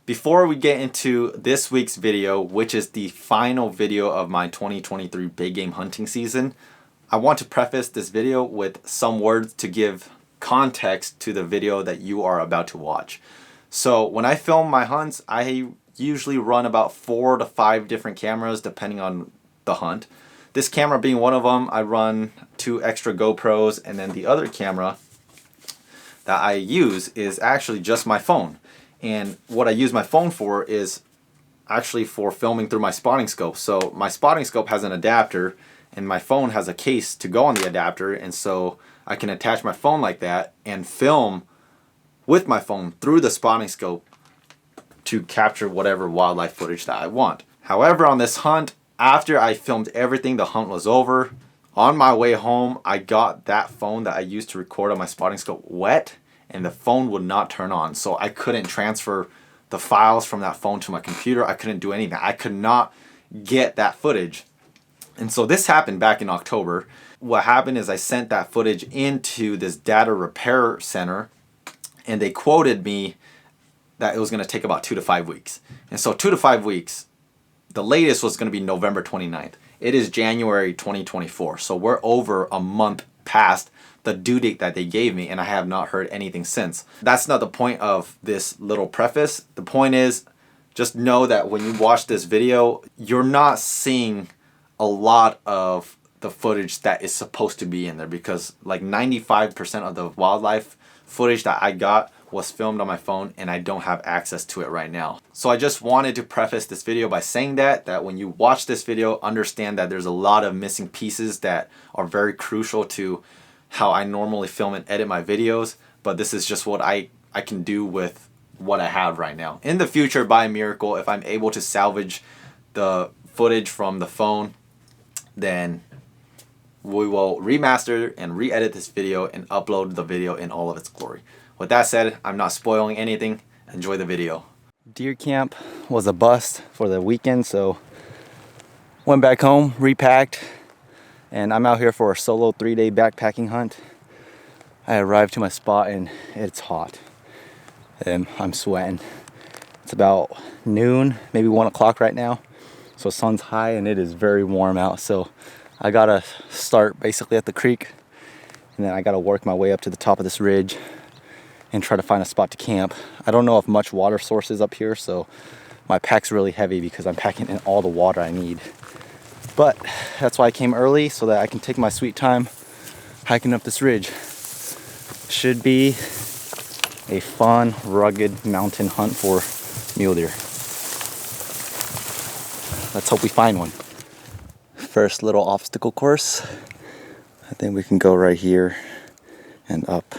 Before we get into this week's video, which is the final video of my 2023 big game hunting season, I want to preface this video with some words to give context to the video that you are about to watch. So when I film my hunts, I usually run about 4 to 5 different cameras depending on the hunt. This camera being one of them, I run 2 extra GoPros, and then the other camera that I use is actually just my phone. And what I use my phone for is actually for filming through my spotting scope. So my spotting scope has an adapter and my phone has a case to go on the adapter, and so I can attach my phone like that and film with my phone through the spotting scope to capture whatever wildlife footage that I want. However, on this hunt, after I filmed everything, the hunt was over. On my way home, I got that phone that I used to record on my spotting scope wet, and the phone would not turn on. So I couldn't transfer the files from that phone to my computer. I couldn't do anything. I could not get that footage. And so this happened back in October. What happened is I sent that footage into this data repair center, and they quoted me that it was going to take about 2 to 5 weeks. And so 2 to 5 weeks, the latest was going to be November 29th. It is January 2024. So we're over a month past the due date that they gave me, and I have not heard anything since. That's not the point of this little preface. The point is, just know that when you watch this video, you're not seeing a lot of the footage that is supposed to be in there, because like 95% of the wildlife footage that I got was filmed on my phone, and I don't have access to it right now. So I just wanted to preface this video by saying that when you watch this video, understand that there's a lot of missing pieces that are very crucial to how I normally film and edit my videos, but this is just what I can do with what I have right now. In the future, by a miracle, if I'm able to salvage the footage from the phone, then we will remaster and re-edit this video and upload the video in all of its glory. With that said, I'm not spoiling anything. Enjoy the video. Deer camp was a bust for the weekend, so went back home, repacked, and I'm out here for a solo 3-day backpacking hunt. I arrived to my spot and it's hot, and I'm sweating. It's about noon, maybe 1 o'clock right now, so sun's high and it is very warm out. So I gotta start basically at the creek, and then I gotta work my way up to the top of this ridge and try to find a spot to camp. I don't know if much water source is up here, so my pack's really heavy because I'm packing in all the water I need. But that's why I came early, so that I can take my sweet time hiking up this ridge. Should be a fun, rugged mountain hunt for mule deer. Let's hope we find one. First little obstacle course. I think we can go right here and up.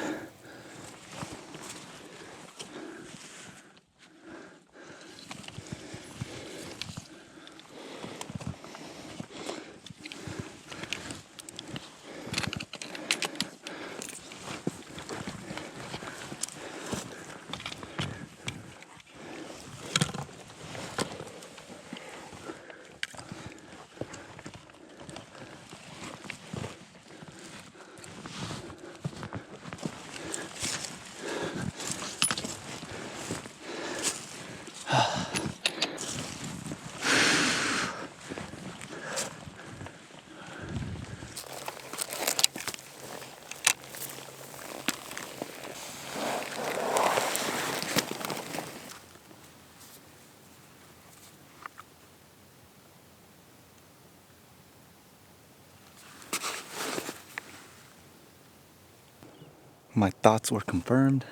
My thoughts were confirmed.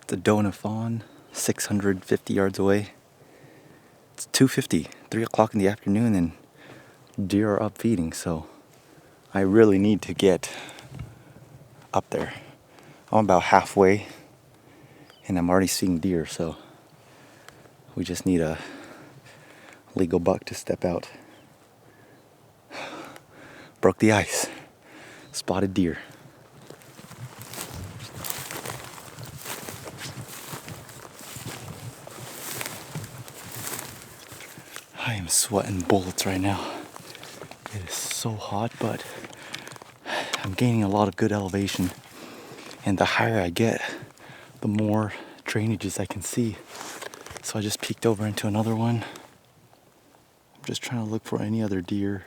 It's a doe and a fawn, 650 yards away. It's 2:50, 3 o'clock in the afternoon, and deer are up feeding, so I really need to get up there. I'm about halfway, and I'm already seeing deer, so we just need a legal buck to step out. Broke the ice. Spotted deer. I am sweating bullets right now. It is so hot, but I'm gaining a lot of good elevation. And the higher I get, the more drainages I can see. So I just peeked over into another one. I'm just trying to look for any other deer.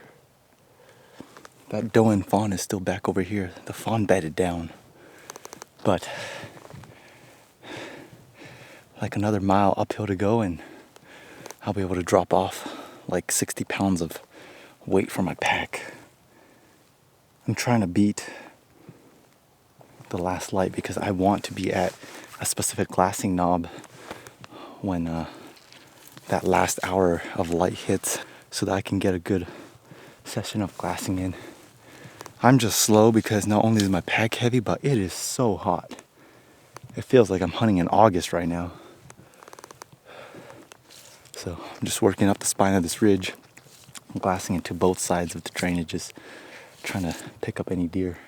That doe and fawn is still back over here. The fawn bedded down. But like another mile uphill to go and I'll be able to drop off like 60 pounds of weight from my pack. I'm trying to beat the last light because I want to be at a specific glassing knob when that last hour of light hits so that I can get a good session of glassing in. I'm just slow because not only is my pack heavy, but it is so hot. It feels like I'm hunting in August right now. So I'm just working up the spine of this ridge. I'm glassing into both sides of the drainages, trying to pick up any deer.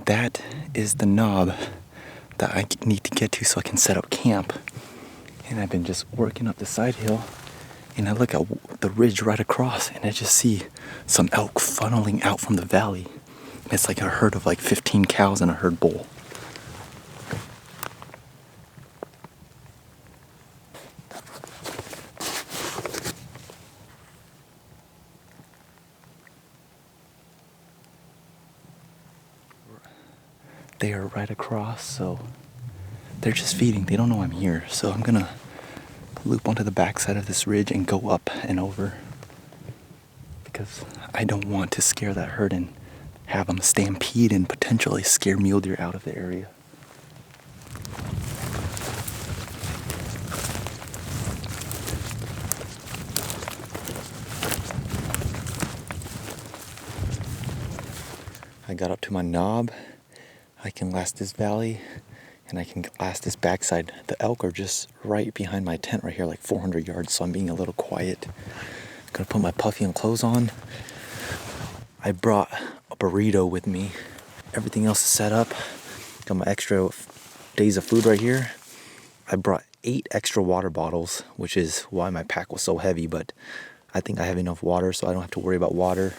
That is the knob that I need to get to so I can set up camp. And I've been just working up the side hill and I look at the ridge right across and I just see some elk funneling out from the valley. It's like a herd of like 15 cows and a herd bull. They are right across, so they're just feeding. They don't know I'm here. So I'm gonna loop onto the backside of this ridge and go up and over because I don't want to scare that herd and have them stampede and potentially scare mule deer out of the area. I got up to my knob. I can last this valley and I can last this backside. The elk are just right behind my tent right here, like 400 yards, so I'm being a little quiet. I'm gonna put my puffy and clothes on. I brought a burrito with me. Everything else is set up. Got my extra days of food right here. I brought 8 extra water bottles, which is why my pack was so heavy, but I think I have enough water so I don't have to worry about water.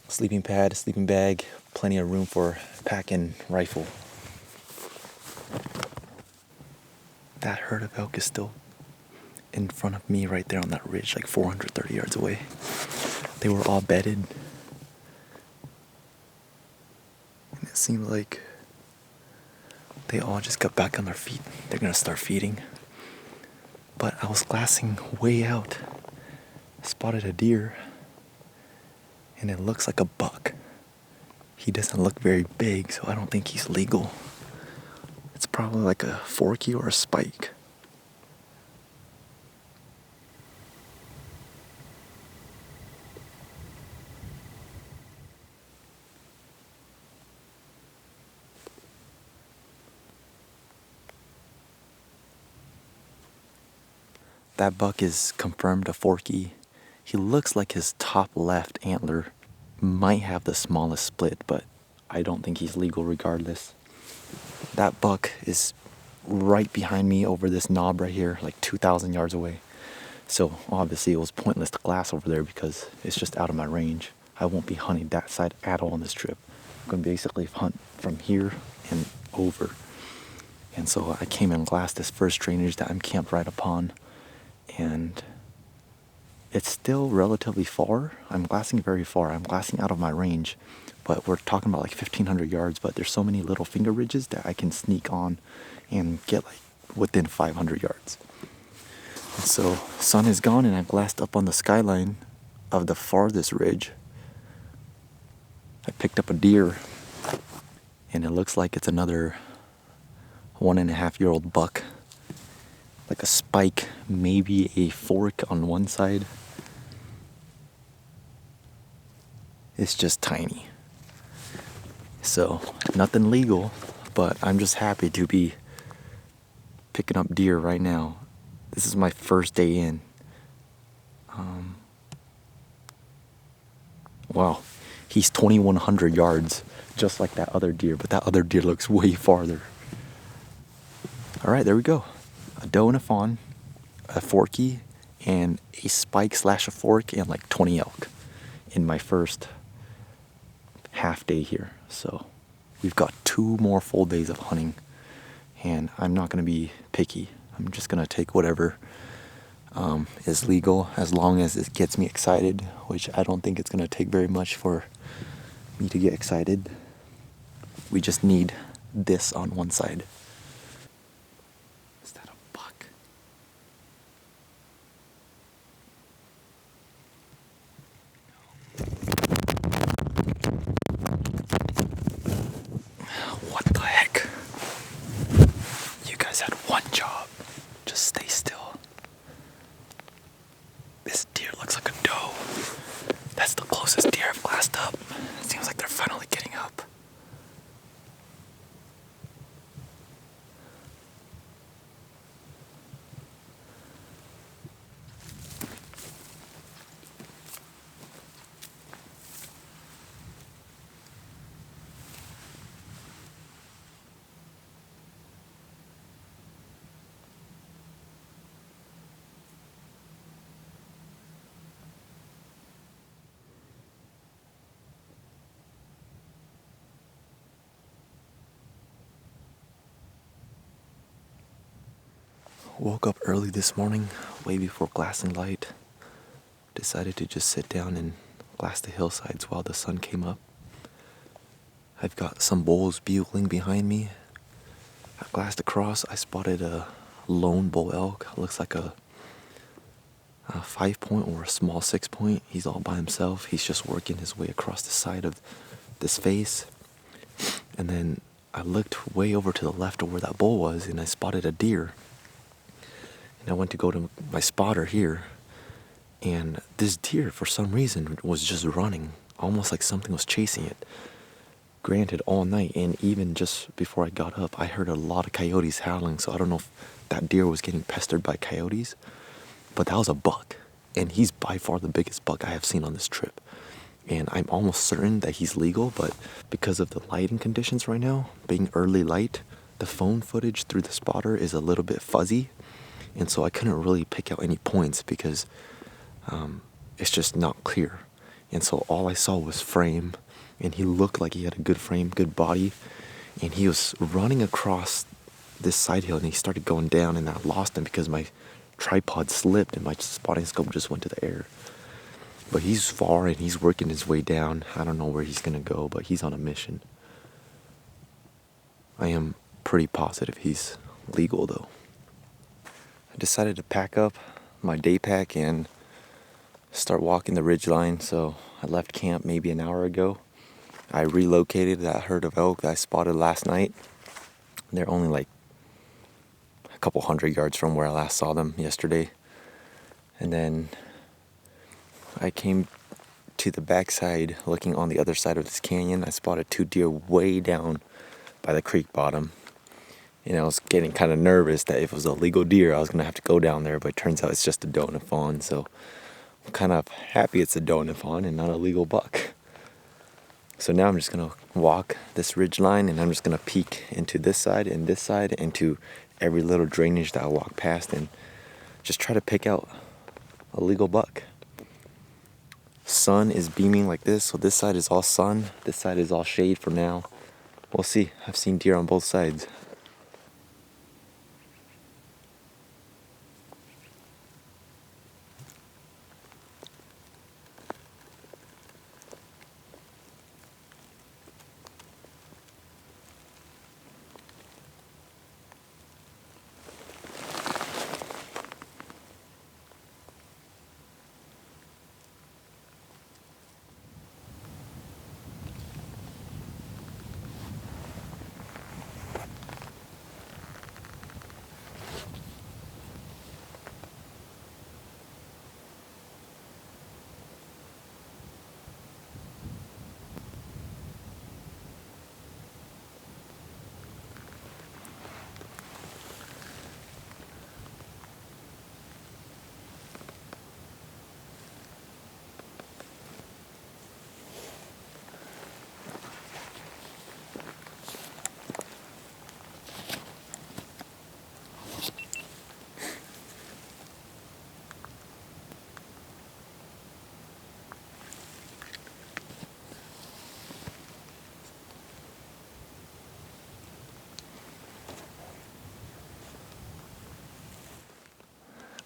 Sleeping pad, sleeping bag, plenty of room for pack and rifle. That herd of elk is still in front of me right there on that ridge, like 430 yards away. They were all bedded. And it seemed like they all just got back on their feet. They're gonna start feeding. But I was glassing way out. Spotted a deer. And it looks like a buck. He doesn't look very big, so I don't think he's legal. It's probably like a forky or a spike. That buck is confirmed a forky. He looks like his top left antler might have the smallest split, but I don't think he's legal regardless. That buck is right behind me over this knob right here, like 2,000 yards away. So obviously it was pointless to glass over there because it's just out of my range. I won't be hunting that side at all on this trip. I'm going to basically hunt from here and over. And so I came and glassed this first drainage that I'm camped right upon. And it's still relatively far. I'm glassing very far. I'm glassing out of my range. But we're talking about like 1,500 yards. But there's so many little finger ridges that I can sneak on and get like within 500 yards. And so sun is gone and I've glassed up on the skyline of the farthest ridge. I picked up a deer. And it looks like it's another 1.5-year-old buck. Like a spike, maybe a fork on one side. It's just tiny. So, nothing legal, but I'm just happy to be picking up deer right now. This is my first day in. Wow, he's 2,100 yards, just like that other deer, but that other deer looks way farther. All right, there we go. A doe and a fawn, a forky, and a spike / a fork, and like 20 elk in my first half day here. So we've got 2 more full days of hunting, and I'm not going to be picky. I'm just going to take whatever is legal, as long as it gets me excited, which I don't think it's going to take very much for me to get excited. We just need this on one side. Is that a buck? What the heck? You guys had one job. Just stay still. This deer looks like a doe. That's the closest deer I've glassed up. It seems like they're finally getting up. Woke up early this morning, way before glassing light. Decided to just sit down and glass the hillsides while the sun came up. I've got some bulls bugling behind me. I glassed across. I spotted a lone bull elk. Looks like a 5-point or a small 6-point. He's all by himself. He's just working his way across the side of this face. And then I looked way over to the left of where that bull was, and I spotted a deer. And I went to go to my spotter here, and this deer, for some reason, was just running, almost like something was chasing it. Granted, all night, and even just before I got up, I heard a lot of coyotes howling, so I don't know if that deer was getting pestered by coyotes, but that was a buck, and he's by far the biggest buck I have seen on this trip. And I'm almost certain that he's legal, but because of the lighting conditions right now, being early light, the phone footage through the spotter is a little bit fuzzy, and so I couldn't really pick out any points because it's just not clear. And so all I saw was frame, and he looked like he had a good frame, good body, and he was running across this side hill, and he started going down, and I lost him because my tripod slipped and my spotting scope just went to the air. But he's far, and he's working his way down. I don't know where he's gonna go, but he's on a mission. I am pretty positive he's legal, though. I decided to pack up my day pack and start walking the ridge line. So I left camp maybe an hour ago. I relocated that herd of elk that I spotted last night. They're only like a couple hundred yards from where I last saw them yesterday. And then I came to the backside, looking on the other side of this canyon. I spotted 2 deer way down by the creek bottom. I was getting kind of nervous that if it was a legal deer, I was going to have to go down there, but it turns out it's just a doe and a fawn, so I'm kind of happy it's a doe and a fawn and not a legal buck. So now I'm just going to walk this ridge line, and I'm just going to peek into this side, into every little drainage that I walk past, and just try to pick out a legal buck. Sun is beaming like this, so this side is all sun, this side is all shade for now. We'll see. I've seen deer on both sides.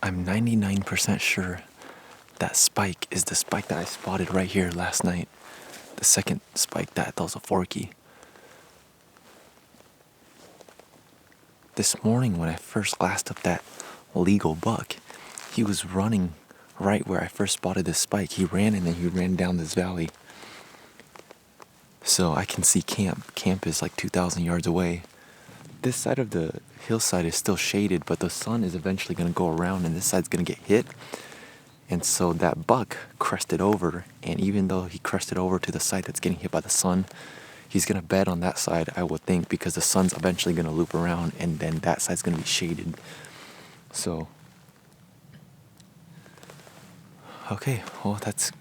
I'm 99% sure that spike is the spike that I spotted right here last night. The second spike that was a forky. This morning when I first glassed up that legal buck, he was running right where I first spotted this spike. He ran and then he ran down this valley. So I can see camp. Camp is like 2,000 yards away. This side of the hillside is still shaded, but the sun is eventually going to go around and this side's going to get hit. And so that buck crested over, and even though he crested over to the side that's getting hit by the sun, he's going to bed on that side, I would think, because the sun's eventually going to loop around and then that side's going to be shaded. So, okay, well, that's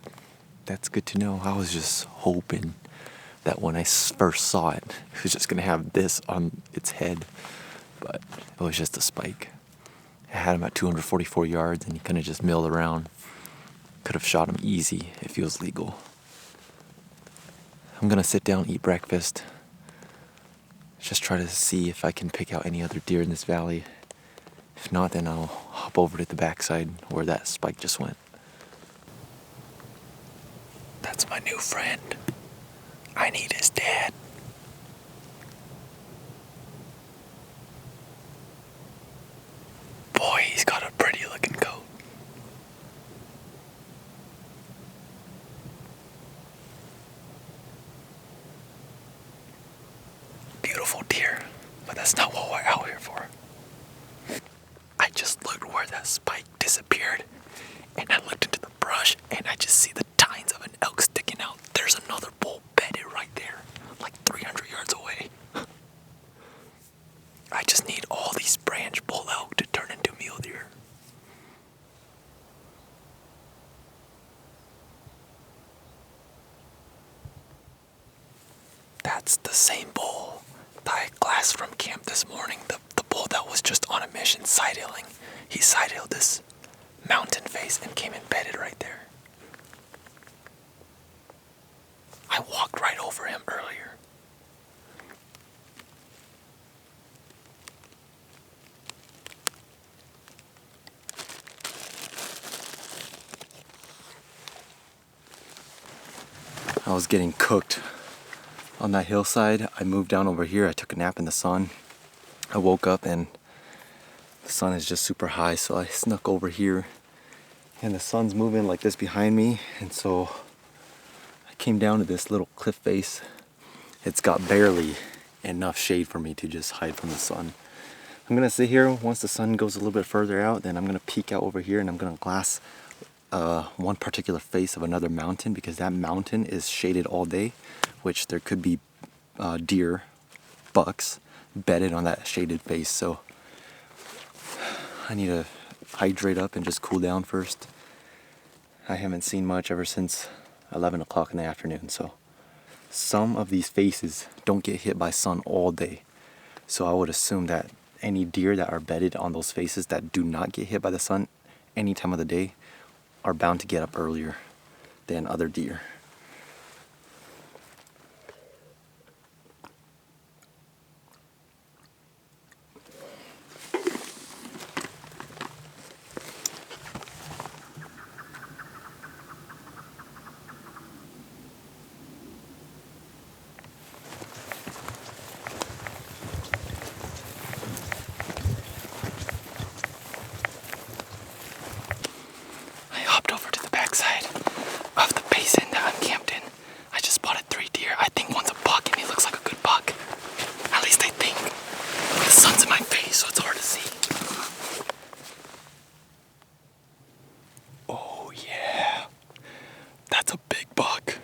good to know. I was just hoping that when I first saw it, it was just going to have this on its head, but it was just a spike. I had him at 244 yards and he kind of just milled around. Could have shot him easy if he was legal. I'm gonna sit down, eat breakfast. Just try to see if I can pick out any other deer in this valley. If not, then I'll hop over to the backside where that spike just went. That's my new friend. I need his dad. Boy, he's got a pretty looking coat. Beautiful deer, but that's not what we're out here for. I just looked where that spike disappeared, and I looked into the brush, and I just see the tines of an elk sticking out. There's another bull bedded right there, like 300 yards away. I just need all these branch bull elk to turn into mule deer. That's the same bull that I glassed from camp this morning. The bull that was just on a mission side-hilling. He side-hilled this mountain face and came embedded right there. I walked right over him earlier. I was getting cooked on that hillside. I moved down over here. I took a nap in the sun. I woke up and the sun is just super high, so I snuck over here and the sun's moving like this behind me, and so I came down to this little cliff face. It's got barely enough shade for me to just hide from the sun. I'm gonna sit here. Once the sun goes a little bit further out, then I'm gonna peek out over here and I'm gonna glass one particular face of another mountain, because that mountain is shaded all day, which there could be deer, bucks bedded on that shaded face. So I need to hydrate up and just cool down first. I haven't seen much ever since 11 o'clock in the afternoon, so some of these faces don't get hit by sun all day. So I would assume that any deer that are bedded on those faces that do not get hit by the sun any time of the day are bound to get up earlier than other deer. That's a big buck.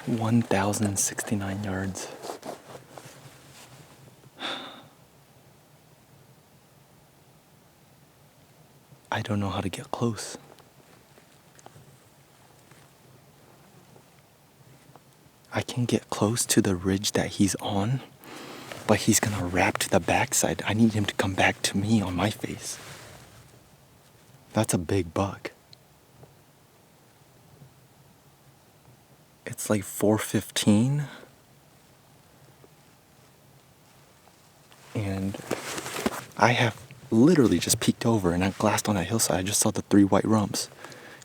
(1,069 yards. I don't know how to get close. I can get close to the ridge that he's on, but he's gonna wrap to the backside. I need him to come back to me on my face. That's a big buck. It's like 4:15. And I have literally just peeked over and I glassed on that hillside. I just saw the 3 white rumps.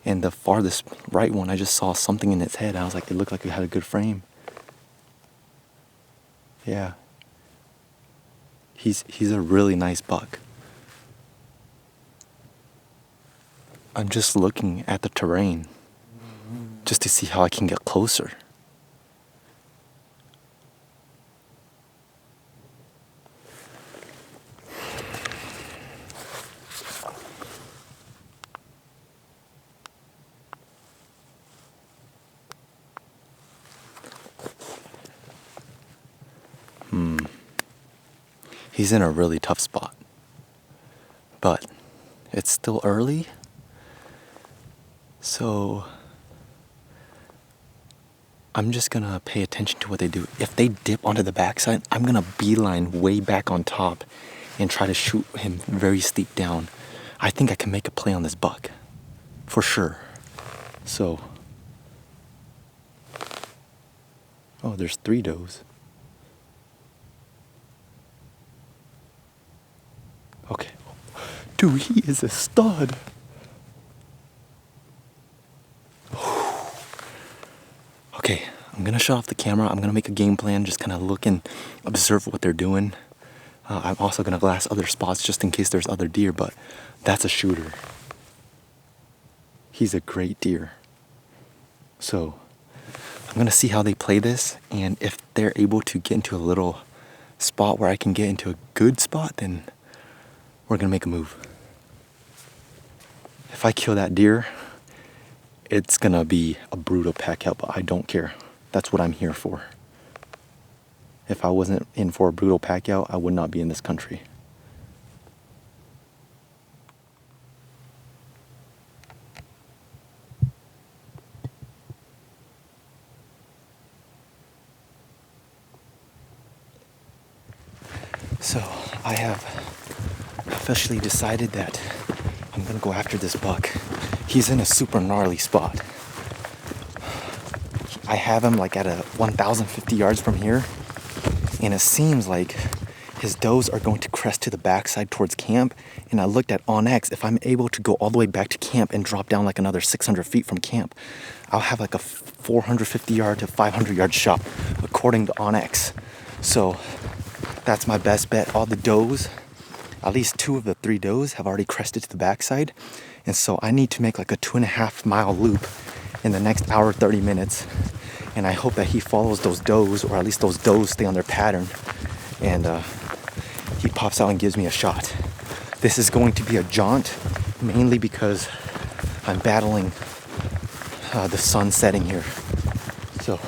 And the farthest right one, I just saw something in its head. I was like, it looked like it had a good frame. Yeah. He's a really nice buck. I'm just looking at the terrain just to see how I can get closer. He's in a really tough spot. But it's still early. So I'm just gonna pay attention to what they do. If they dip onto the backside, I'm gonna beeline way back on top and try to shoot him very steep down. I think I can make a play on this buck. For sure. So. Oh, there's 3 does. Okay. Dude, he is a stud. Okay, I'm gonna shut off the camera. I'm gonna make a game plan, just kind of look and observe what they're doing. I'm also gonna glass other spots just in case there's other deer, but that's a shooter. He's a great deer. So I'm gonna see how they play this, and if they're able to get into a little spot where I can get into a good spot, then we're gonna make a move. If I kill that deer, it's gonna be a brutal pack out, but I don't care. That's what I'm here for. If I wasn't in for a brutal pack out, I would not be in this country. So I have officially decided that I'm gonna go after this buck. He's in a super gnarly spot. I have him like at a 1,050 yards from here, and it seems like his does are going to crest to the backside towards camp. And I looked at onX. If I'm able to go all the way back to camp and drop down like another 600 feet from camp, I'll have like a 450 yard to 500 yard shot according to onX. So that's my best bet. All the does, at least 2 of the 3 does have already crested to the backside. And so I need to make like a 2.5 mile loop in the next hour, 30 minutes. And I hope that he follows those does, or at least those does stay on their pattern. And he pops out and gives me a shot. This is going to be a jaunt, mainly because I'm battling the sun setting here. So,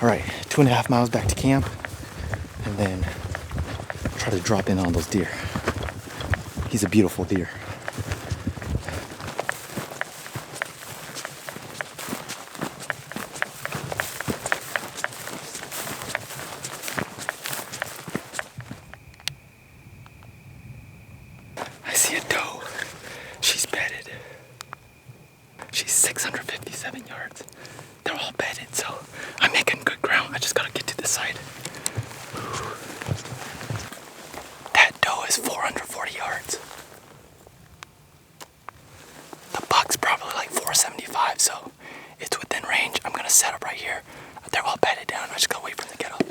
all right, 2.5 miles back to camp, and then try to drop in on those deer. He's a beautiful deer. I see a doe. She's bedded. She's 657 yards. They're all bedded, so I'm making good ground. I just gotta get to the side. That doe is 440 yards. The buck's probably like 475, so it's within range. I'm gonna set up right here. They're all bedded down. I just gotta wait for them to get up.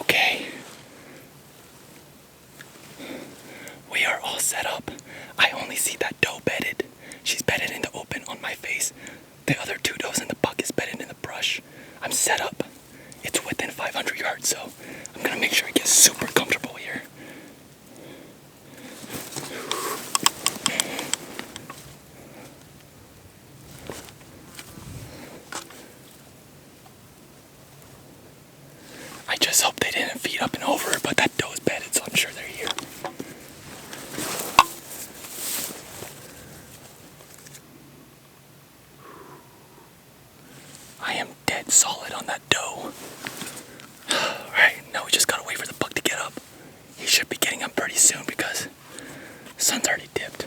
Okay. We are all set up. I only see that doe bedded. She's bedded in the open on my face. The other 2 does and the buck is bedded in the brush. I'm set up. It's within 500 yards, so I'm gonna make sure I get super comfortable here. just hope they didn't feed up and over, but that doe is bedded, so I'm sure they're here. I am dead solid on that doe. Alright, now we just gotta wait for the buck to get up. He should be getting up pretty soon because the sun's already dipped.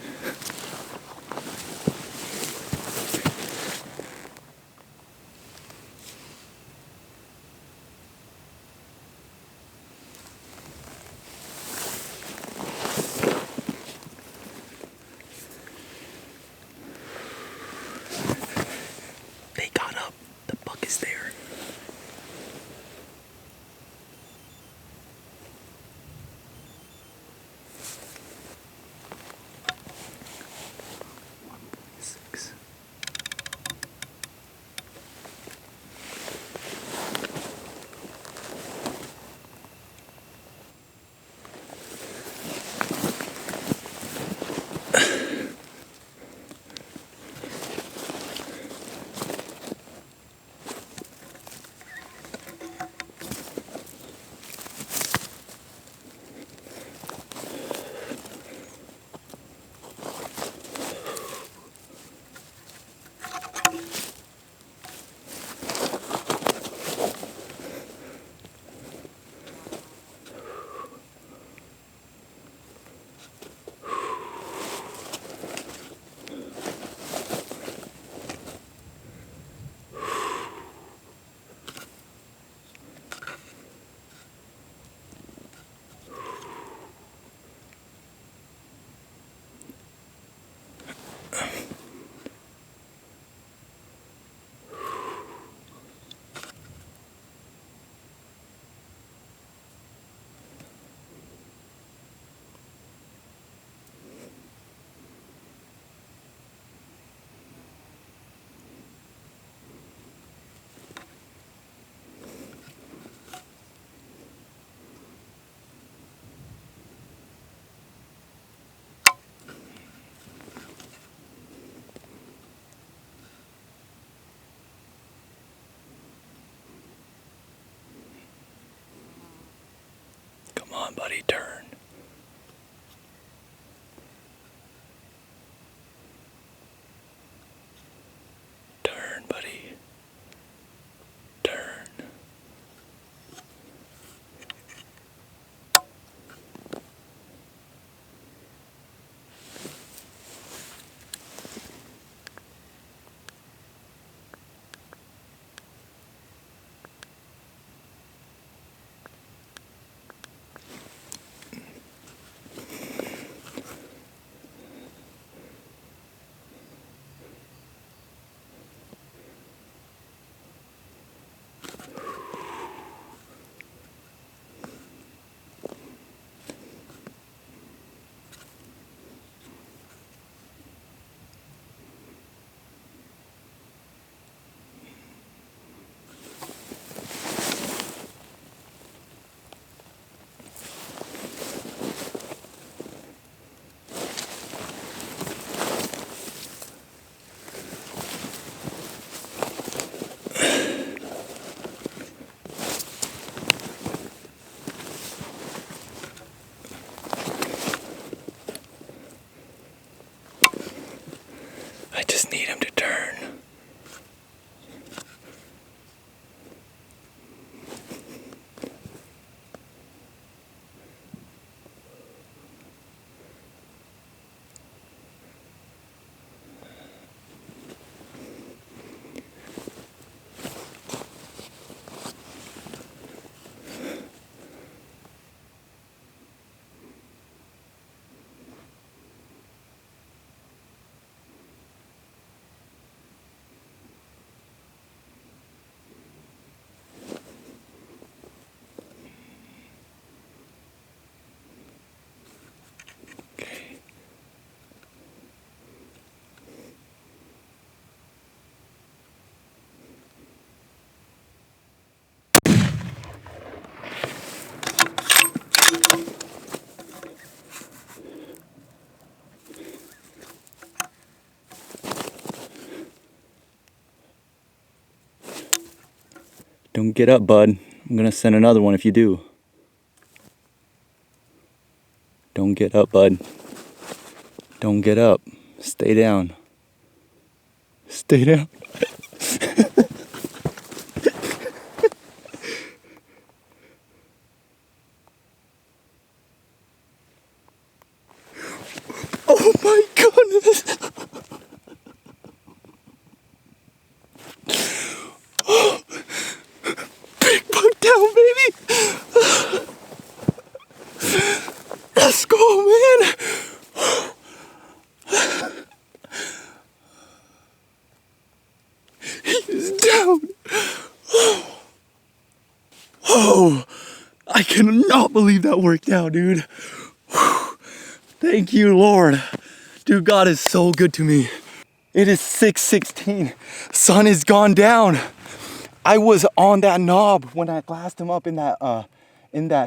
They got up. The buck is there. Come on, buddy, turn. Turn, buddy. Turn. I just need him to turn. Okay. Don't get up, bud. I'm gonna send another one if you do. Don't get up, bud. Don't get up. Stay down. Stay down. Oh my goodness. Big buck down, baby. Let's go, man. He's down. Oh, I cannot believe that worked out, dude. Thank you, Lord. Dude, God is so good to me. It is 6:16. Sun has gone down. I was on that knob when I glassed him up in that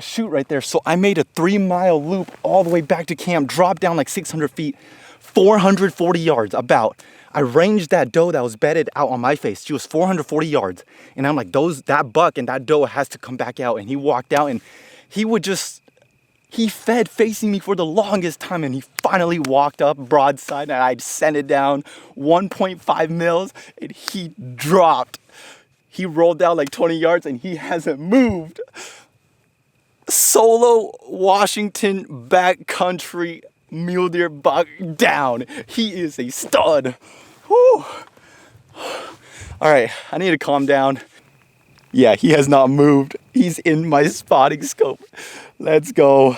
chute right there. So I made a 3-mile loop all the way back to camp, dropped down like 600 feet, 440 yards about. I ranged that doe that was bedded out on my face. She was 440 yards. And I'm like, that buck and that doe has to come back out. And he walked out and he fed facing me for the longest time, and he finally walked up broadside, and I sent it down 1.5 mils, and he dropped. He rolled down like 20 yards, and he hasn't moved. Solo Washington backcountry mule deer buck down. He is a stud. Whew. All right, I need to calm down. Yeah, he has not moved. He's in my spotting scope. Let's go.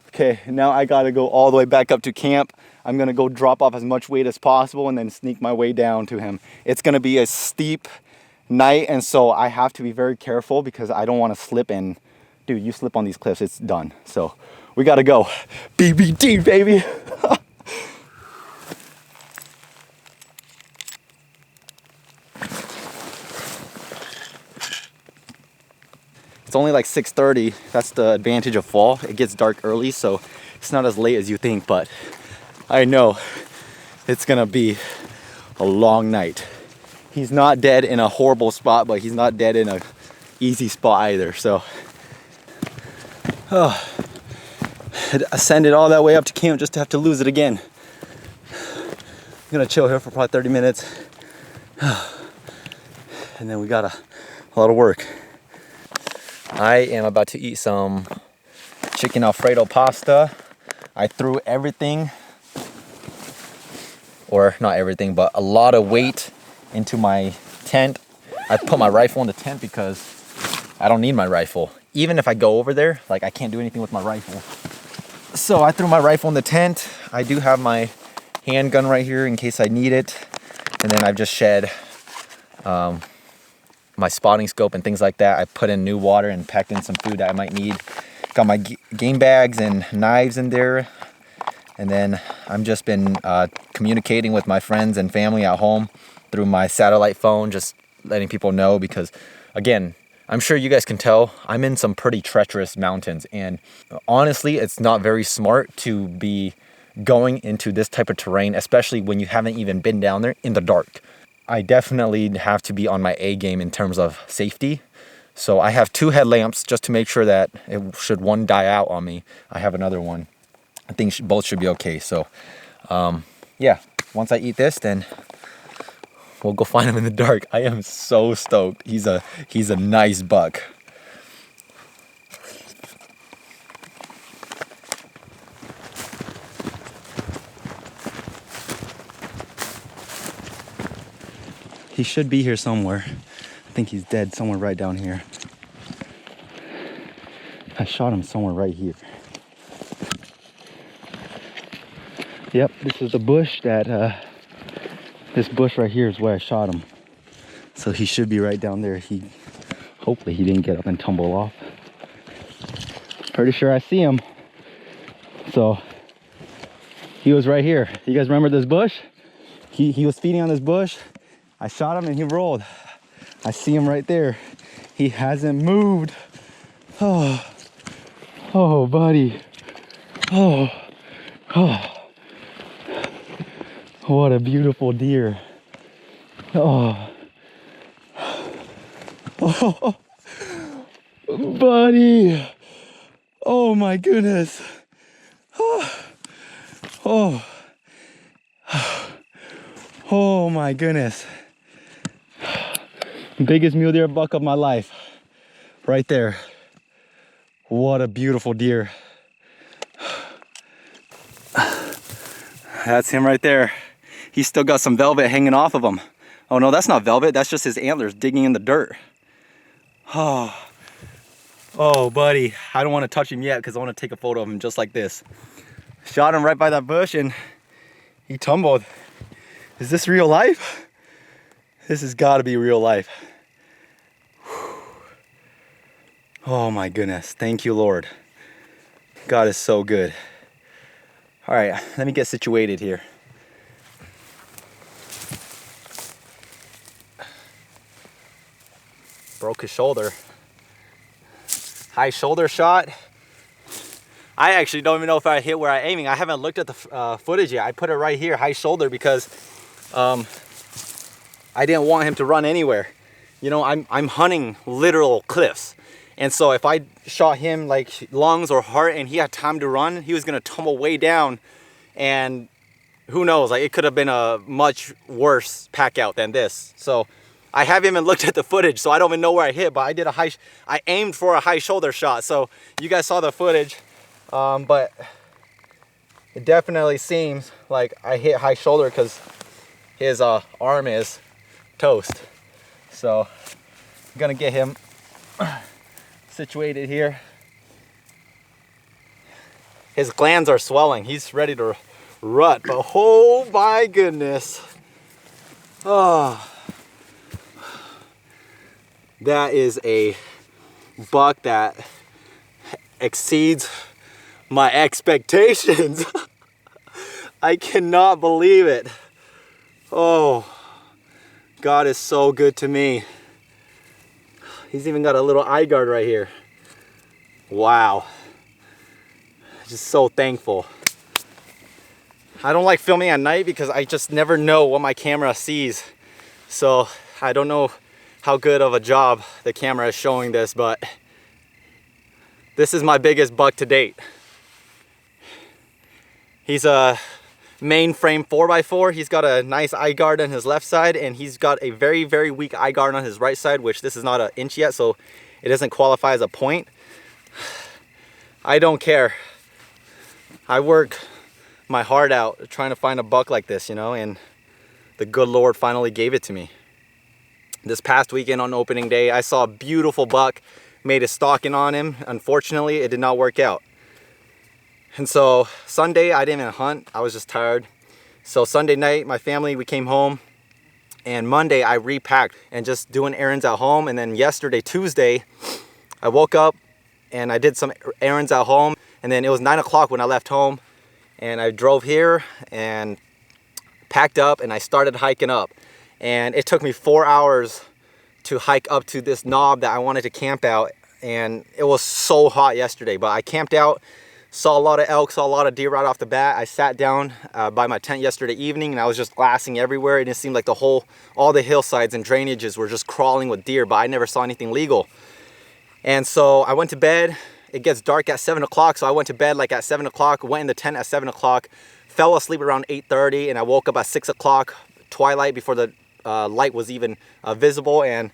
Okay, now I gotta go all the way back up to camp. I'm gonna go drop off as much weight as possible and then sneak my way down to him. It's gonna be a steep night, and so I have to be very careful because I don't wanna slip, and dude, you slip on these cliffs, it's done. So we gotta go. BBD, baby. It's only like 6:30. That's the advantage of fall. It gets dark early, so it's not as late as you think, but I know it's gonna be a long night. He's not dead in a horrible spot, but he's not dead in a easy spot either, so. I ascended all that way up to camp just to have to lose it again. I'm gonna chill here for probably 30 minutes. And then we got a lot of work. I am about to eat some chicken Alfredo pasta. I threw everything, or not everything, but a lot of weight into my tent. I put my rifle in the tent because I don't need my rifle. Even if I go over there, like I can't do anything with my rifle. So I threw my rifle in the tent. I do have my handgun right here in case I need it. And then I've just shed my spotting scope and things like that. I put in new water and packed in some food that I might need. Got my game bags and knives in there. And then I've just been communicating with my friends and family at home through my satellite phone, just letting people know because, again, I'm sure you guys can tell, I'm in some pretty treacherous mountains. And honestly, it's not very smart to be going into this type of terrain, especially when you haven't even been down there in the dark. I definitely have to be on my A game in terms of safety. So I have 2 headlamps just to make sure that should one die out on me, I have another one. I think both should be okay. So yeah, once I eat this, then we'll go find him in the dark. I am so stoked. He's a nice buck. He should be here somewhere. I think he's dead somewhere right down here. I shot him somewhere right here. Yep, this is the bush that, this bush right here is where I shot him. So he should be right down there. Hopefully he didn't get up and tumble off. Pretty sure I see him. So he was right here. You guys remember this bush? He was feeding on this bush. I shot him and he rolled. I see him right there. He hasn't moved. Oh, oh, buddy. Oh, oh. What a beautiful deer. Oh. Oh. Buddy. Oh my goodness. Oh. Oh my goodness. Biggest mule deer buck of my life. Right there. What a beautiful deer. That's him right there. He's still got some velvet hanging off of him. Oh no, that's not velvet. That's just his antlers digging in the dirt. Oh, buddy. I don't want to touch him yet because I want to take a photo of him just like this. Shot him right by that bush and he tumbled. Is this real life? This has got to be real life. Oh my goodness. Thank you, Lord. God is so good. All right, let me get situated here. Broke his shoulder. High shoulder shot. I actually don't even know if I hit where I'm aiming. I haven't looked at the footage yet. I put it right here, high shoulder, because I didn't want him to run anywhere. You know, I'm hunting literal cliffs. And so if I shot him like lungs or heart and he had time to run, he was gonna tumble way down. And who knows, like it could have been a much worse pack out than this. So I haven't even looked at the footage, so I don't even know where I hit, but I aimed for a high shoulder shot. So you guys saw the footage, but it definitely seems like I hit high shoulder because his arm is toast. So I'm gonna get him situated here. His glands are swelling. He's ready to rut, but oh my goodness. Oh, that is a buck that exceeds my expectations. I cannot believe it. Oh, God is so good to me. He's even got a little eye guard right here. Wow. Just so thankful. I don't like filming at night because I just never know what my camera sees. So I don't know how good of a job the camera is showing this, but this is my biggest buck to date. He's a mainframe 4x4. He's got a nice eye guard on his left side, and he's got a very, very weak eye guard on his right side, which this is not an inch yet, so it doesn't qualify as a point. I don't care. I work my heart out trying to find a buck like this, you know, and the good Lord finally gave it to me. This past weekend on opening day, I saw a beautiful buck, made a stalking on him. Unfortunately, it did not work out. And so Sunday, I didn't even hunt. I was just tired. So Sunday night, my family, we came home. And Monday, I repacked and just doing errands at home. And then yesterday, Tuesday, I woke up and I did some errands at home. And then it was 9 o'clock when I left home. And I drove here and packed up and I started hiking up. And it took me 4 hours to hike up to this knob that I wanted to camp out. And it was so hot yesterday, but I camped out, saw a lot of elk, saw a lot of deer right off the bat. I sat down by my tent yesterday evening and I was just glassing everywhere. And it seemed like all the hillsides and drainages were just crawling with deer, but I never saw anything legal. And so I went to bed. It gets dark at 7 o'clock, so I went to bed like at 7 o'clock, went in the tent at 7 o'clock, fell asleep around 8:30, and I woke up at 6 o'clock, twilight, before the light was even visible. And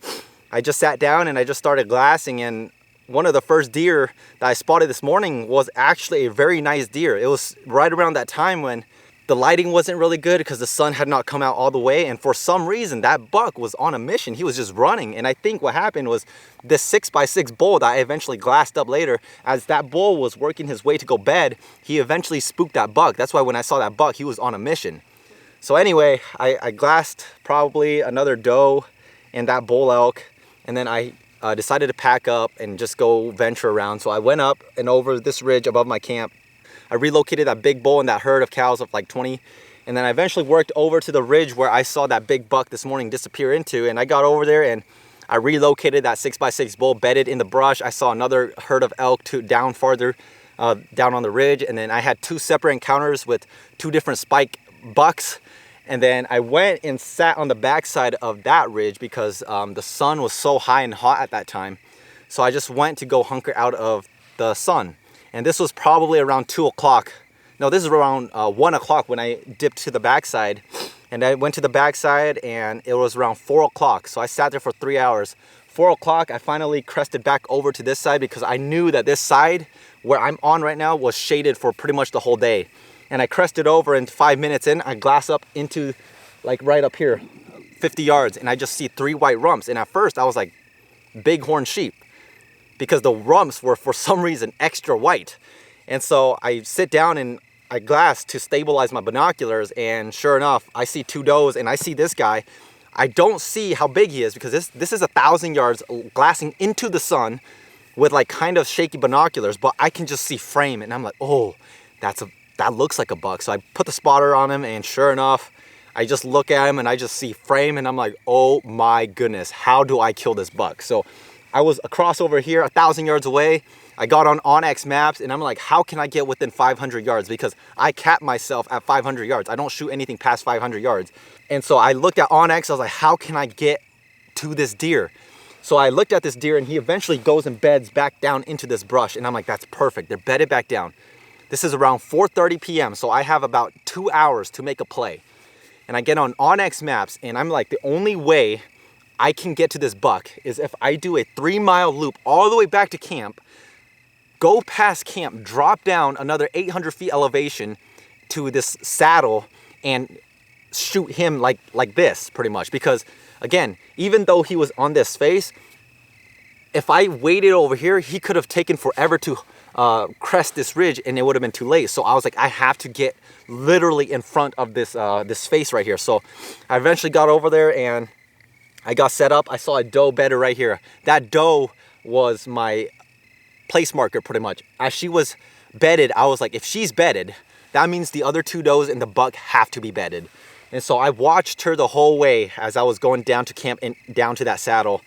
I just sat down and I just started glassing, and one of the first deer that I spotted this morning was actually a very nice deer. It was right around that time when the lighting wasn't really good because the sun had not come out all the way, and for some reason that buck was on a mission. He was just running, and I think what happened was this 6x6 bull that I eventually glassed up later, as that bull was working his way to go bed, he eventually spooked that buck. That's why when I saw that buck, he was on a mission. So anyway, I glassed probably another doe and that bull elk, and then I decided to pack up and just go venture around. So I went up and over this ridge above my camp. I relocated that big bull and that herd of cows of like 20. And then I eventually worked over to the ridge where I saw that big buck this morning disappear into. And I got over there and I relocated that 6x6 bull, bedded in the brush. I saw another herd of elk down farther, down on the ridge. And then I had 2 separate encounters with 2 different spike bucks. And then I went and sat on the backside of that ridge because the sun was so high and hot at that time. So I just went to go hunker out of the sun. And this was probably around 2 o'clock. No, this is around 1 o'clock when I dipped to the backside. And I went to the backside and it was around 4 o'clock. So I sat there for 3 hours. 4 o'clock, I finally crested back over to this side because I knew that this side where I'm on right now was shaded for pretty much the whole day. And I crested over, and 5 minutes in, I glass up into like right up here, 50 yards, and I just see 3 white rumps. And at first I was like, bighorn sheep, because the rumps were for some reason extra white. And so I sit down and I glass to stabilize my binoculars, and sure enough, I see 2 does and I see this guy. I don't see how big he is because this is 1,000 yards glassing into the sun with like kind of shaky binoculars, but I can just see frame, and I'm like, oh, that looks like a buck. So I put the spotter on him, and sure enough, I just look at him and I just see frame, and I'm like, oh my goodness, how do I kill this buck? So I was across over here 1,000 yards away. I got on onX maps, and I'm like, how can I get within 500 yards? Because I cap myself at 500 yards. I don't shoot anything past 500 yards. And so I looked at onX, I was like, how can I get to this deer? So I looked at this deer, and he eventually goes and beds back down into this brush, and I'm like, that's perfect. They're bedded back down. This is around 4:30 p.m., so I have about 2 hours to make a play. And I get on onX maps, and I'm like, the only way I can get to this buck is if I do a 3-mile loop all the way back to camp, go past camp, drop down another 800 feet elevation to this saddle, and shoot him like this, pretty much. Because again, even though he was on this face, if I waited over here, he could have taken forever to crest this ridge, and it would have been too late. So I was like, I have to get literally in front of this this face right here. So I eventually got over there and I got set up. I saw a doe bedded right here. That doe was my place marker, pretty much. As she was bedded, I was like, if she's bedded, that means the other 2 does and the buck have to be bedded. And so I watched her the whole way as I was going down to camp and down to that saddle.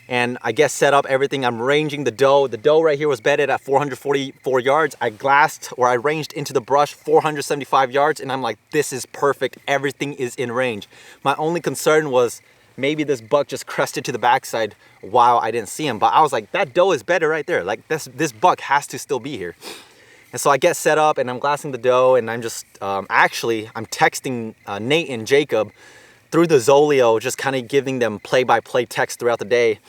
And I get set up, everything. I'm ranging the doe. The doe right here was bedded at 444 yards. I glassed, or I ranged into the brush 475 yards, and I'm like, this is perfect. Everything is in range. My only concern was maybe this buck just crested to the backside while I didn't see him. But I was like, that doe is bedded right there. Like this buck has to still be here. And so I get set up and I'm glassing the doe, and I'm just, I'm texting Nate and Jacob through the Zolio, just kind of giving them play-by-play text throughout the day.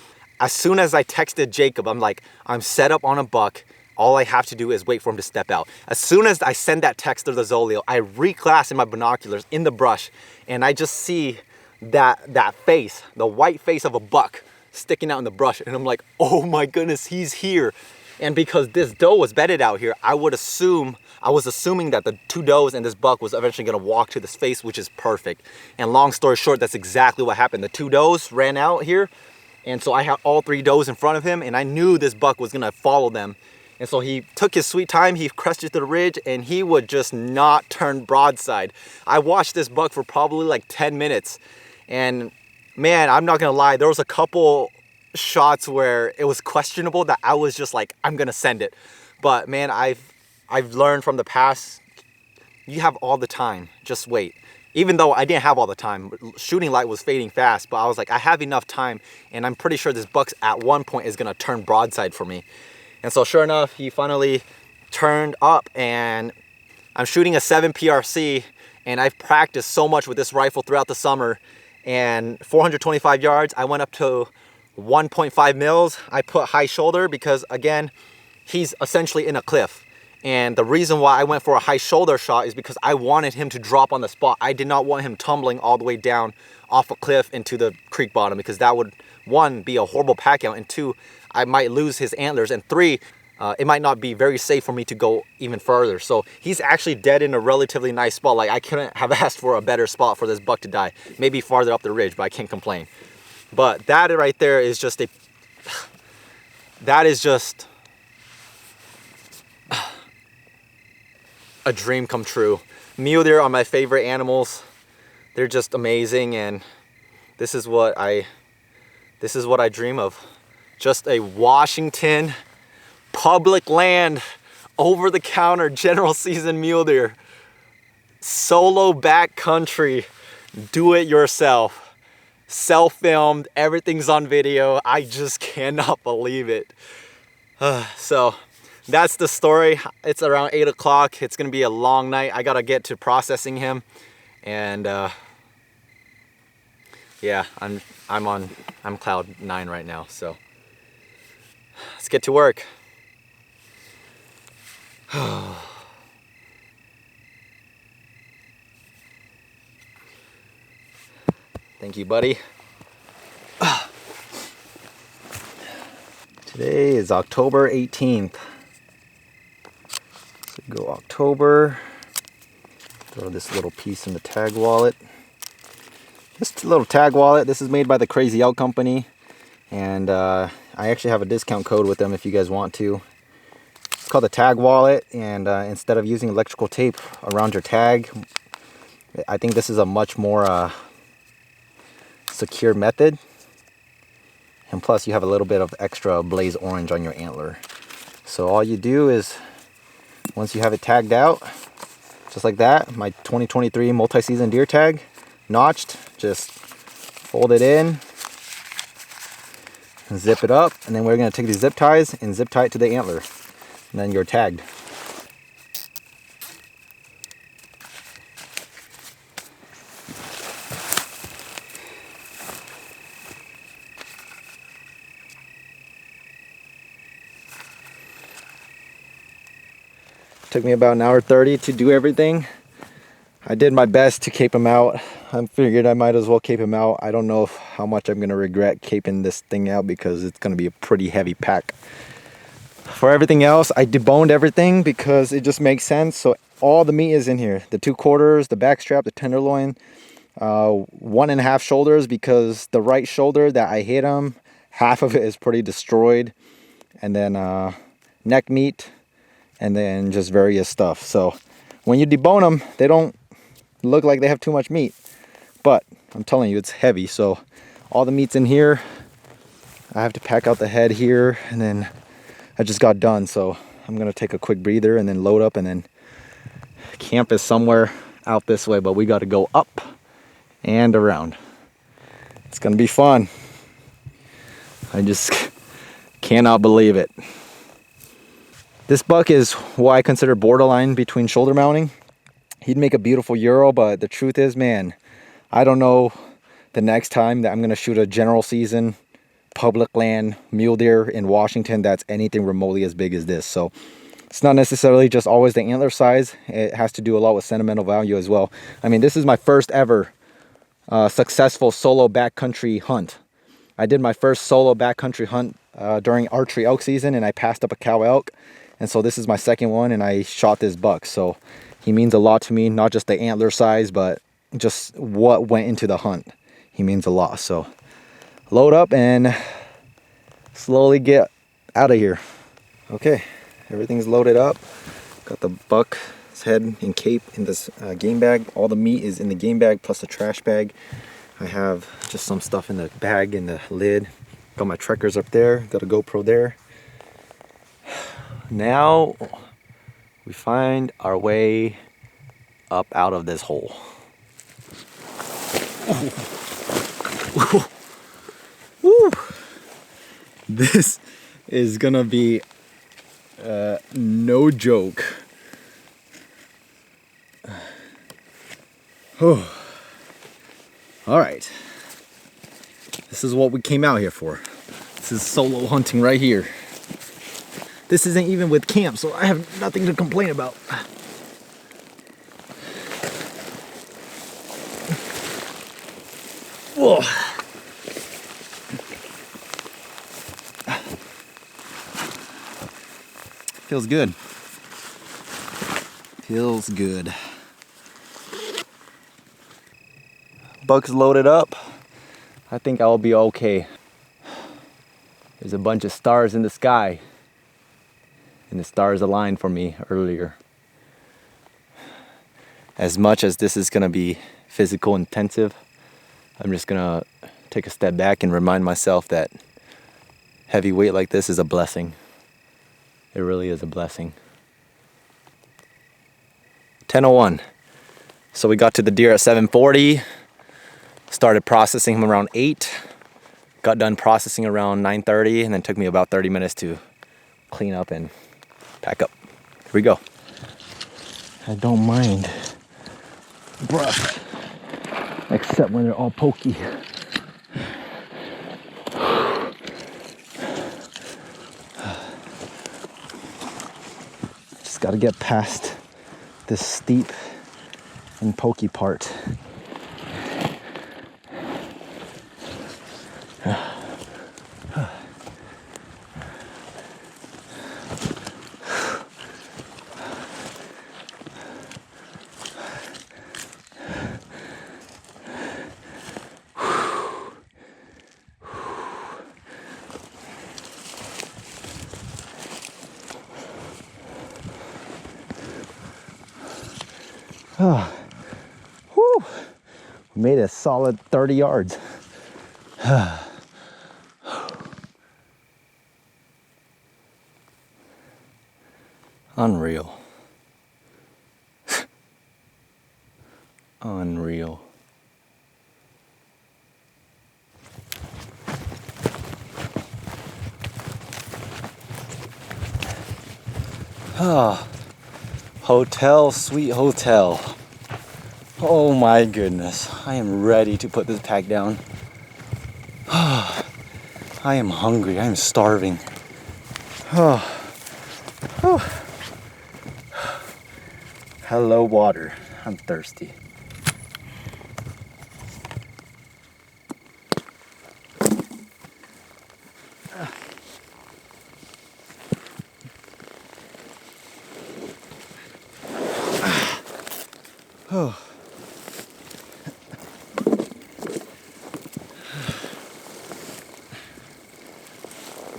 As soon as I texted Jacob, I'm like, I'm set up on a buck. All I have to do is wait for him to step out. As soon as I send that text through the Zolio, I re-glass in my binoculars in the brush, and I just see that face, the white face of a buck sticking out in the brush. And I'm like, oh my goodness, he's here. And because this doe was bedded out here, I was assuming that the 2 does and this buck was eventually gonna walk to this face, which is perfect. And long story short, that's exactly what happened. The 2 does ran out here, and so I had all 3 does in front of him, and I knew this buck was gonna follow them. And so he took his sweet time, he crested the ridge, and he would just not turn broadside. I watched this buck for probably like 10 minutes, and man, I'm not gonna lie, there was a couple shots where it was questionable that I was just like, I'm gonna send it. But man, I've learned from the past, you have all the time, just wait. Even though I didn't have all the time, shooting light was fading fast, but I was like, I have enough time, and I'm pretty sure this buck at one point is gonna turn broadside for me. And so sure enough, he finally turned up, and I'm shooting a 7 PRC, and I've practiced so much with this rifle throughout the summer. And 425 yards, I went up to 1.5 mils. I put high shoulder because again, he's essentially in a cliff. And the reason why I went for a high shoulder shot is because I wanted him to drop on the spot. I did not want him tumbling all the way down off a cliff into the creek bottom, because that would, 1, be a horrible pack out, and 2, I might lose his antlers, and 3, it might not be very safe for me to go even further. So he's actually dead in a relatively nice spot. Like, I couldn't have asked for a better spot for this buck to die. Maybe farther up the ridge, but I can't complain. But that right there is just a dream come true. Mule deer are my favorite animals. They're just amazing, and this is what I dream of. Just a Washington public land, over-the-counter general season mule deer. Solo backcountry, do it yourself. self-filmed, everything's on video. I just cannot believe it. So that's the story. It's around 8 o'clock. It's gonna be a long night. I gotta get to processing him, and yeah, I'm cloud 9 right now. So let's get to work. Thank you, buddy. Today is October 18th. So go October. Throw this little piece in the tag wallet. Just a little tag wallet. This is made by the Crazy Out Company. And I actually have a discount code with them if you guys want to. It's called the tag wallet. And instead of using electrical tape around your tag, I think this is a much more secure method. And plus you have a little bit of extra blaze orange on your antler. So all you do is, once you have it tagged out, just like that, my 2023 multi-season deer tag, notched, just fold it in, and zip it up, and then we're gonna take these zip ties and zip tie it to the antler. And then you're tagged. Took me about an hour 30 to do everything. I did my best to cape him out. I figured I might as well cape him out. I don't know how much I'm gonna regret caping this thing out because it's gonna be a pretty heavy pack. For everything else, I deboned everything because it just makes sense. So all the meat is in here. The 2 quarters, the back strap, the tenderloin, 1.5 shoulders, because the right shoulder that I hit him, half of it is pretty destroyed. And then neck meat, and then just various stuff. So when you debone them, they don't look like they have too much meat, but I'm telling you, it's heavy. So all the meat's in here. I have to pack out the head here, and then I just got done. So I'm gonna take a quick breather and then load up, and then camp is somewhere out this way, but we got to go up and around. It's gonna be fun. I just cannot believe it. This buck is what I consider borderline between shoulder mounting. He'd make a beautiful Euro, but the truth is, man, I don't know the next time that I'm going to shoot a general season public land mule deer in Washington that's anything remotely as big as this. So it's not necessarily just always the antler size. It has to do a lot with sentimental value as well. I mean, this is my first ever successful solo backcountry hunt. I did my first solo backcountry hunt during archery elk season, and I passed up a cow elk. And so this is my second one, and I shot this buck. So he means a lot to me, not just the antler size, but just what went into the hunt. He means a lot. So load up and slowly get out of here. Okay, everything's loaded up. Got the buck's head and cape in this game bag. All the meat is in the game bag plus the trash bag. I have just some stuff in the bag in the lid. Got my trekkers up there, got a GoPro there. Now we find our way up out of this hole. Woo. This is gonna be no joke. Oh. All right. This is what we came out here for. This is solo hunting right here. This isn't even with camp, so I have nothing to complain about. Whoa. Feels good. Feels good. Buck's loaded up. I think I'll be okay. There's a bunch of stars in the sky, and the stars aligned for me earlier. As much as this is gonna be physical intensive, I'm just gonna take a step back and remind myself that heavy weight like this is a blessing. It really is a blessing. 10:01. So we got to the deer at 7:40. Started processing him around 8. Got done processing around 9:30, and then took me about 30 minutes to clean up and pack up. Here we go. I don't mind brush, except when they're all pokey. Just gotta get past this steep and pokey part. Oh, whew. We made a solid 30 yards. Unreal. Unreal. Ah, hotel, sweet hotel. Oh my goodness, I am ready to put this pack down. I am hungry, I am starving. Hello, water. I'm thirsty. Oh.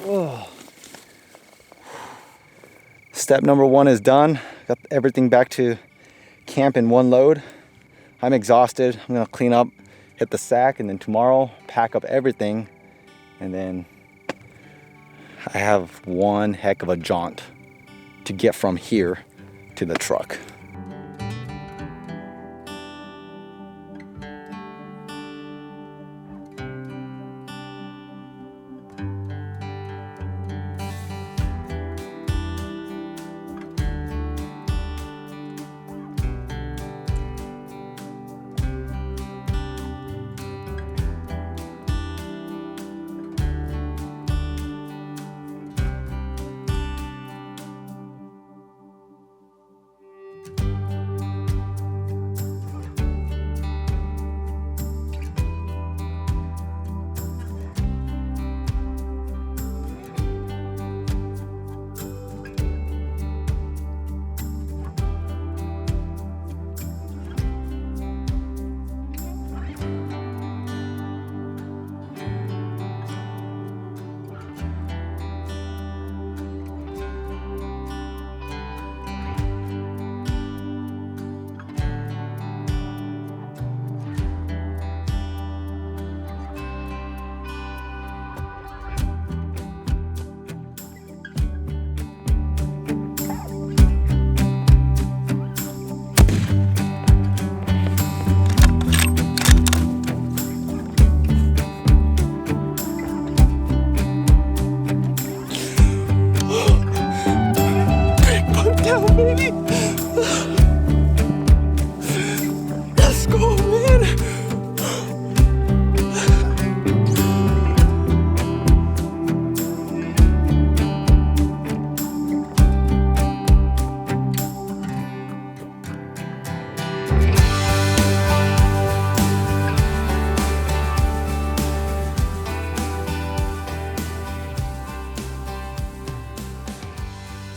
Oh. Step number 1 is done. Got everything back to camp in one load. I'm exhausted. I'm gonna clean up, hit the sack, and then tomorrow pack up everything. And then I have one heck of a jaunt to get from here to the truck.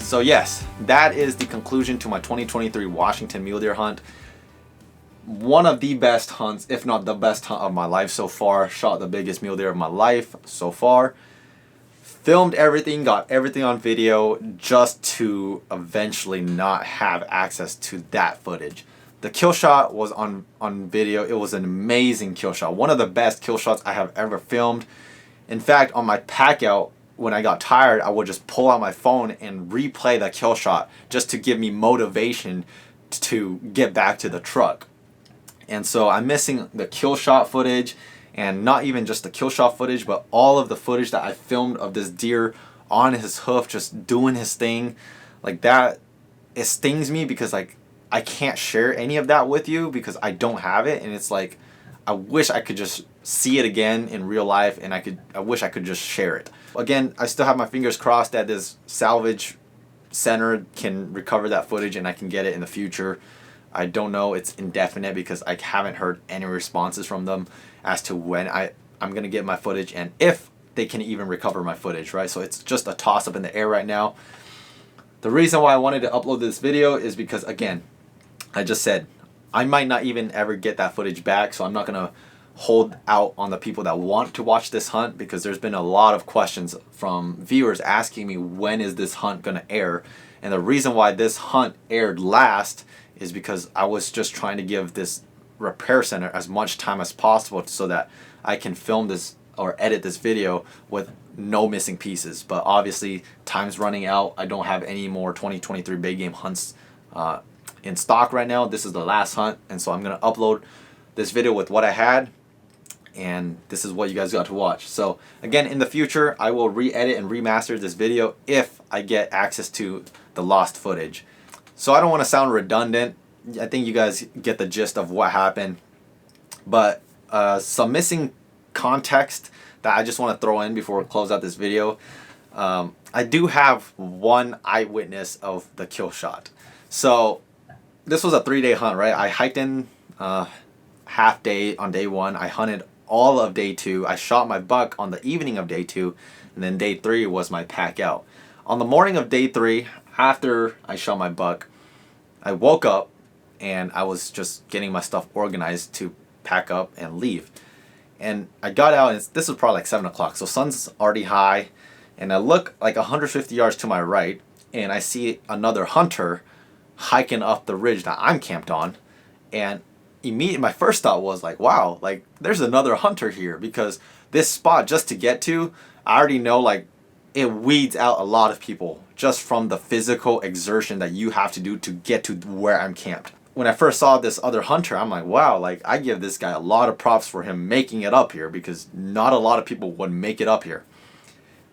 So yes, that is the conclusion to my 2023 Washington mule deer hunt. One of the best hunts, if not the best hunt of my life so far. Shot the biggest mule deer of my life so far. Filmed everything, got everything on video just to eventually not have access to that footage. The kill shot was on video. It was an amazing kill shot. One of the best kill shots I have ever filmed. In fact, on my pack out, when I got tired, I would just pull out my phone and replay the kill shot just to give me motivation to get back to the truck. And so I'm missing the kill shot footage, and not even just the kill shot footage, but all of the footage that I filmed of this deer on his hoof just doing his thing. Like that, it stings me because like I can't share any of that with you because I don't have it, and it's like I wish I could just see it again in real life, and I wish I could just share it. Again, I still have my fingers crossed that this salvage center can recover that footage and I can get it in the future. I don't know, it's indefinite because I haven't heard any responses from them as to when I'm gonna get my footage and if they can even recover my footage, right? So it's just a toss up in the air right now. The reason why I wanted to upload this video is because, again, I just said I might not even ever get that footage back, so I'm not gonna hold out on the people that want to watch this hunt, because there's been a lot of questions from viewers asking me when is this hunt gonna air. And the reason why this hunt aired last is because I was just trying to give this repair center as much time as possible so that I can film this or edit this video with no missing pieces. But obviously time's running out. I don't have any more 2023 big game hunts in stock right now. This is the last hunt, and so I'm gonna upload this video with what I had, and this is what you guys got to watch. So again, in the future I will re-edit and remaster this video if I get access to the lost footage. So I don't want to sound redundant. I think you guys get the gist of what happened. But some missing context that I just want to throw in before we close out this video. I do have one eyewitness of the kill shot. So this was a 3-day hunt, right? I hiked in half day on day 1. I hunted all of day 2. I shot my buck on the evening of day 2. And then day 3 was my pack out. On the morning of day 3, after I shot my buck, I woke up and I was just getting my stuff organized to pack up and leave. And I got out, and this was probably like 7 o'clock, so sun's already high, and I look like 150 yards to my right, and I see another hunter hiking up the ridge that I'm camped on. And immediately my first thought was like, wow, like there's another hunter here, because this spot just to get to, I already know like it weeds out a lot of people just from the physical exertion that you have to do to get to where I'm camped. When I first saw this other hunter, I'm like, wow, like I give this guy a lot of props for him making it up here, because not a lot of people would make it up here.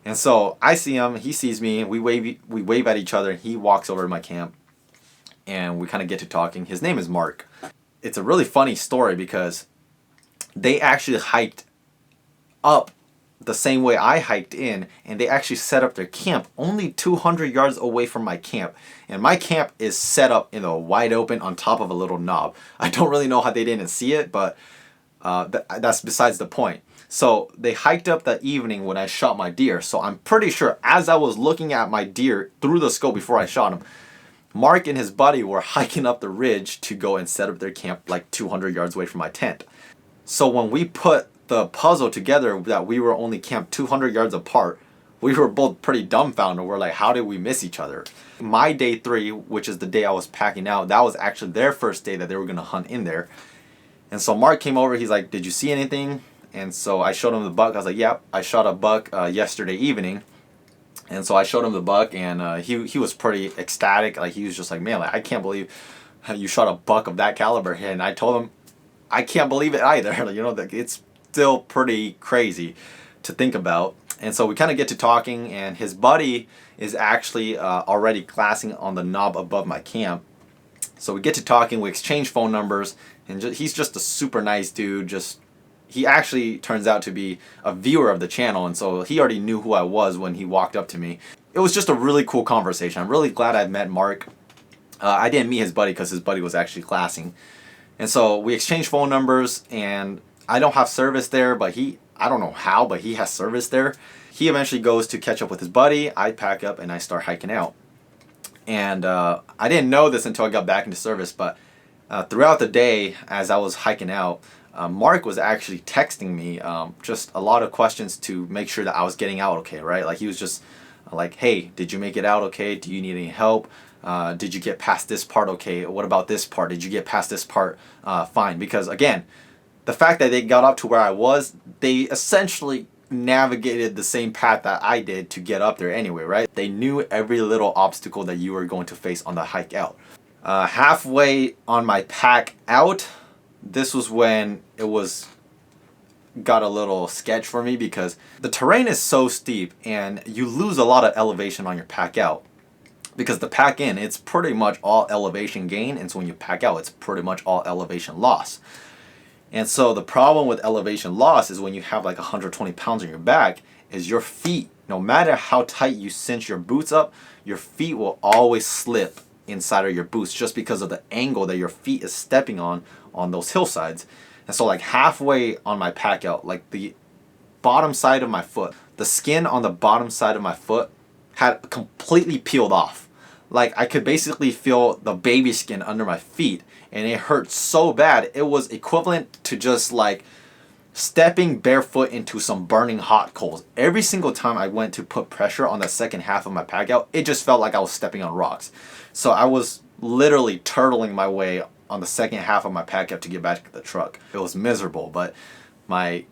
And so I see him, he sees me, we wave at each other, he walks over to my camp, and we kind of get to talking. His name is Mark. It's a really funny story because they actually hiked up the same way I hiked in, and they actually set up their camp only 200 yards away from my camp. And my camp is set up in a wide open on top of a little knob. I don't really know how they didn't see it, but that's besides the point. So they hiked up that evening when I shot my deer. So I'm pretty sure as I was looking at my deer through the scope before I shot him, Mark and his buddy were hiking up the ridge to go and set up their camp like 200 yards away from my tent. So when we put the puzzle together that we were only camped 200 yards apart, we were both pretty dumbfounded. We're like, how did we miss each other? My day 3, which is the day I was packing out, that was actually their first day that they were going to hunt in there. And so Mark came over, he's like, did you see anything? And so I showed him the buck. I was like, yep, I shot a buck yesterday evening. And so I showed him the buck, and he was pretty ecstatic. Like, he was just like, man, like, I can't believe you shot a buck of that caliber. And I told him, I can't believe it either. You know, it's still pretty crazy to think about. And so we kind of get to talking, and his buddy is actually already glassing on the knob above my camp. So we get to talking, we exchange phone numbers, and he's just a super nice dude. He actually turns out to be a viewer of the channel, and so he already knew who I was when he walked up to me. It was just a really cool conversation. I'm really glad I met Mark. I didn't meet his buddy because his buddy was actually glassing. And so we exchanged phone numbers, and I don't have service there, but I don't know how, but he has service there. He eventually goes to catch up with his buddy. I pack up and I start hiking out. And I didn't know this until I got back into service, but throughout the day as I was hiking out, Mark was actually texting me just a lot of questions to make sure that I was getting out okay, right? Like, he was just like, hey, did you make it out okay? Do you need any help? Did you get past this part okay? What about this part? Did you get past this part fine? Because again, the fact that they got up to where I was, they essentially navigated the same path that I did to get up there anyway, right? They knew every little obstacle that you were going to face on the hike out. Halfway on my pack out, this was when it got a little sketch for me because the terrain is so steep and you lose a lot of elevation on your pack out. Because the pack in, it's pretty much all elevation gain, and so when you pack out, it's pretty much all elevation loss. And so the problem with elevation loss is when you have like 120 pounds on your back, is your feet, no matter how tight you cinch your boots up, your feet will always slip inside of your boots just because of the angle that your feet is stepping on those hillsides. And so like halfway on my pack out, like the bottom side of my foot, the skin on the bottom side of my foot had completely peeled off. Like I could basically feel the baby skin under my feet, and it hurt so bad. It was equivalent to just like stepping barefoot into some burning hot coals. Every single time I went to put pressure on the second half of my pack out, it just felt like I was stepping on rocks. So I was literally turtling my way on the second half of my pack out to get back to the truck. It was miserable, but my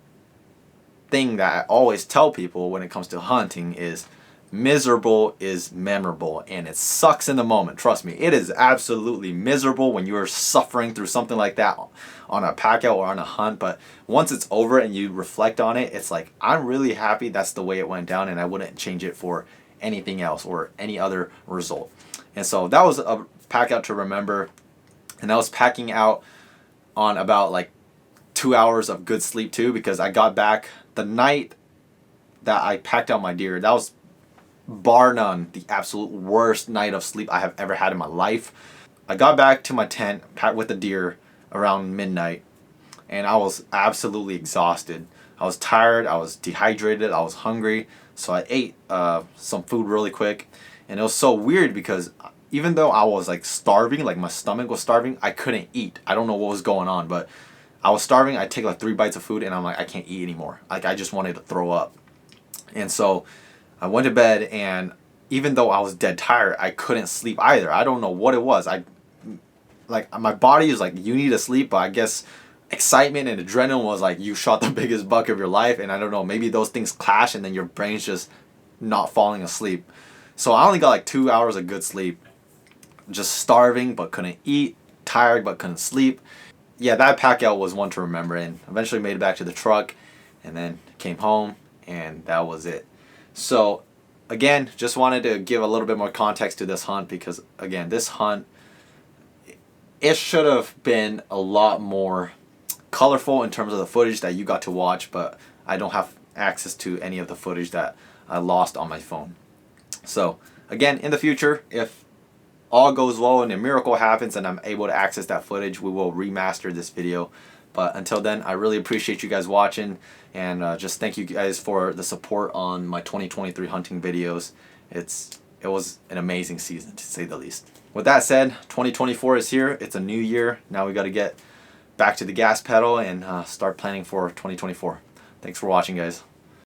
thing that I always tell people when it comes to hunting is miserable is memorable, and it sucks in the moment. Trust me, it is absolutely miserable when you're suffering through something like that on a pack out or on a hunt, but once it's over and you reflect on it, it's like, I'm really happy that's the way it went down, and I wouldn't change it for anything else or any other result. And so that was a pack out to remember, and I was packing out on about like 2 hours of good sleep too, because I got back the night that I packed out my deer. That was bar none the absolute worst night of sleep I have ever had in my life. I got back to my tent packed with the deer around midnight, and I was absolutely exhausted. I was tired, I was dehydrated, I was hungry, so I ate some food really quick. And it was so weird because even though I was like starving, like my stomach was starving, I couldn't eat. I don't know what was going on, but I was starving. I take like 3 bites of food and I'm like, I can't eat anymore. Like I just wanted to throw up. And so I went to bed, and even though I was dead tired, I couldn't sleep either. I don't know what it was. Like my body is like, you need to sleep, but I guess excitement and adrenaline was like, you shot the biggest buck of your life, and I don't know, maybe those things clash and then your brain's just not falling asleep. So I only got like 2 hours of good sleep, just starving but couldn't eat, tired but couldn't sleep. Yeah, that pack out was one to remember, and eventually made it back to the truck and then came home, and that was it. So again, just wanted to give a little bit more context to this hunt, because again, this hunt, it should have been a lot more colorful in terms of the footage that you got to watch, but I don't have access to any of the footage that I lost on my phone. So again, in the future, if all goes well and a miracle happens and I'm able to access that footage, we will remaster this video. But until then, I really appreciate you guys watching, and just thank you guys for the support on my 2023 hunting videos. It was an amazing season, to say the least. With that said, 2024 is here. It's a new year. Now we got to get back to the gas pedal and start planning for 2024. Thanks for watching, guys.